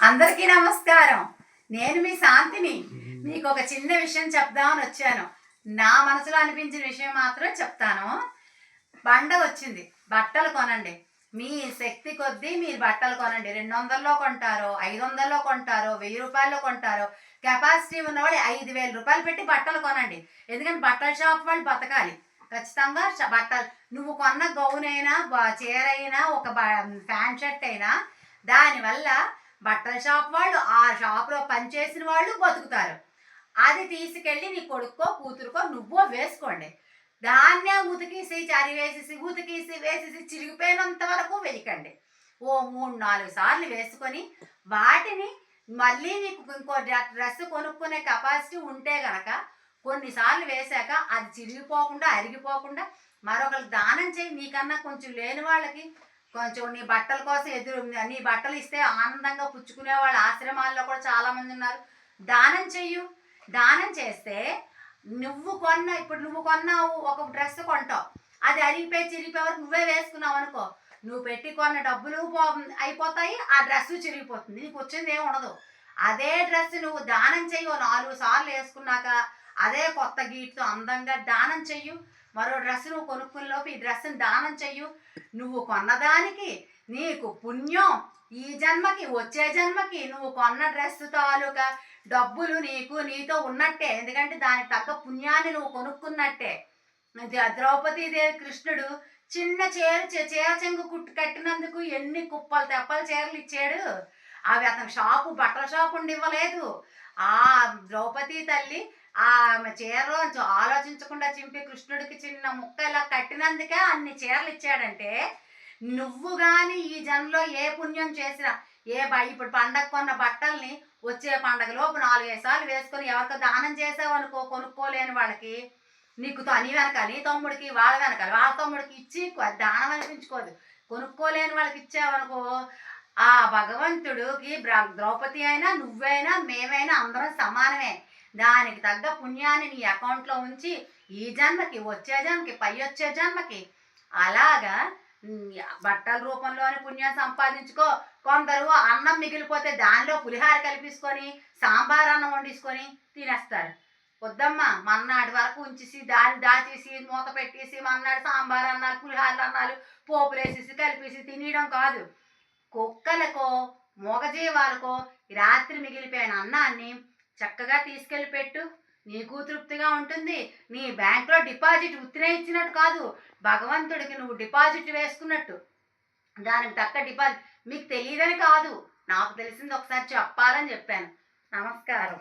అందరికీ నమస్కారం. నేను మీ శాంతిని. మీకు ఒక చిన్న విషయం చెప్దామని వచ్చాను. నా మనసులో అనిపించిన విషయం మాత్రం చెప్తాను. పండగ వచ్చింది, బట్టలు కొనండి. మీ శక్తి కొద్దీ మీరు బట్టలు కొనండి. 200లో కొంటారో, 500లో కొంటారో, 1000 రూపాయల్లో కొంటారో, కెపాసిటీ ఉన్నవాళ్ళు 5000 రూపాయలు పెట్టి బట్టలు కొనండి. ఎందుకంటే బట్టల షాప్ వాళ్ళు బతకాలి. ఖచ్చితంగా బట్టలు నువ్వు కొన్న గౌన్ అయినా, చీర అయినా, ఒక ప్యాంట్ షర్ట్ అయినా, దానివల్ల బట్టల షాప్ వాళ్ళు, ఆ షాప్లో పనిచేసిన వాళ్ళు బతుకుతారు. అది తీసుకెళ్ళి నీ కొడుకో కూతురుకో నువ్వో వేసుకోండి. దాన్నే ఉతికేసి చరివేసేసి ఉతికేసి వేసేసి చిరిగిపోయినంత వరకు వేయకండి. ఓ 3-4 సార్లు వేసుకొని వాటిని మళ్ళీ నీకు ఇంకో డ్రెస్ కొనుక్కునే కెపాసిటీ ఉంటే గనక కొన్నిసార్లు వేశాక అది చిరిగిపోకుండా అరిగిపోకుండా మరొకరికి దానం చేయి. నీకన్నా కొంచెం లేని వాళ్ళకి, కొంచెం నీ బట్టల కోసం నీ బట్టలు ఇస్తే ఆనందంగా పుచ్చుకునే వాళ్ళ ఆశ్రమాల్లో కూడా చాలామంది ఉన్నారు. దానం చెయ్యు. దానం చేస్తే నువ్వు కొన్నావు, ఒక డ్రెస్ కొంటావు, అది అరిగిపోయి చిరిగిపోయే వరకు నువ్వే వేసుకున్నావు అనుకో, నువ్వు పెట్టి కొన్న డబ్బులు అయిపోతాయి, ఆ డ్రెస్ చిరిగిపోతుంది, నీకు వచ్చింది ఏమి ఉండదు. అదే డ్రెస్ నువ్వు దానం చెయ్యి. 4 సార్లు వేసుకున్నాక అదే కొత్త గీటుతో అందంగా దానం చెయ్యు. మరో డ్రెస్ నువ్వు కొనుక్కునేలోపు ఈ డ్రెస్ని దానం చెయ్యు. నువ్వు కొన్నదానికి నీకు పుణ్యం ఈ జన్మకి, వచ్చే జన్మకి నువ్వు కొన్న డ్రెస్ తాలూకా డబ్బులు నీతో ఉన్నట్టే. ఎందుకంటే దానికి తగ్గ పుణ్యాన్ని నువ్వు కొనుక్కున్నట్టే. ద్రౌపదీదేవి కృష్ణుడు చిన్న చీర చెంగు కట్టినందుకు ఎన్ని కుప్పలు తెప్పలు చీరలు ఇచ్చాడు. అవి అతను బట్టల షాపు ఉండి ఇవ్వలేదు. ఆ ద్రౌపదీ తల్లి ఆమె చీరలోంచి ఆలోచించకుండా చింపి కృష్ణుడికి చిన్న ముక్క ఇలా కట్టినందుకే అన్ని చీరలు ఇచ్చాడంటే, నువ్వు కానీ ఈ జన్మలో ఏ పుణ్యం చేసినా, ఇప్పుడు పండగ కొన్న బట్టల్ని వచ్చే పండగలోపు 4-5 సార్లు వేసుకొని ఎవరికో దానం చేసావనుకో, కొనుక్కోలేని వాళ్ళకి, నీకు నీ వెనకాల నీ తమ్ముడికి, వాళ్ళ వెనకాల వాళ్ళ తమ్ముడికి ఇచ్చి దానం అనిపించుకోదు. కొనుక్కోలేని వాళ్ళకి ఇచ్చావనుకో, ఆ భగవంతుడికి ద్రౌపది అయినా, నువ్వైనా, మేమైనా అందరం సమానమే. దానికి తగ్గ పుణ్యాన్ని నీ అకౌంట్లో ఉంచి ఈ జన్మకి, వచ్చే జన్మకి, పై వచ్చే జన్మకి అలాగా బట్టల రూపంలోనే పుణ్యం సంపాదించుకో. కొందరు అన్నం మిగిలిపోతే దానిలో పులిహార కలిపేసుకొని సాంబార్ అన్నం వండేసుకొని తినేస్తారు. వద్దమ్మా, మన్నాడు వరకు ఉంచేసి దాన్ని దాచేసి మూత పెట్టేసి మన్నాడు సాంబార్ అన్నాలు, పులిహారలు అన్నాలు పోపులు వేసేసి కలిపేసి తినేయడం కాదు. కుక్కలకో మూగజీవాలకో రాత్రి మిగిలిపోయిన అన్నాన్ని చక్కగా తీసుకెళ్ళి పెట్టు. నీకు తృప్తిగా ఉంటుంది. నీ బ్యాంకులో డిపాజిట్ ఉత్తినే ఇచ్చినట్టు కాదు, భగవంతుడికి నువ్వు డిపాజిట్ వేసుకున్నట్టు. దానికి తగ్గ డిపాజిట్ మీకు తెలియదని కాదు, నాకు తెలిసింది ఒకసారి చెప్పాలని చెప్పాను. నమస్కారం.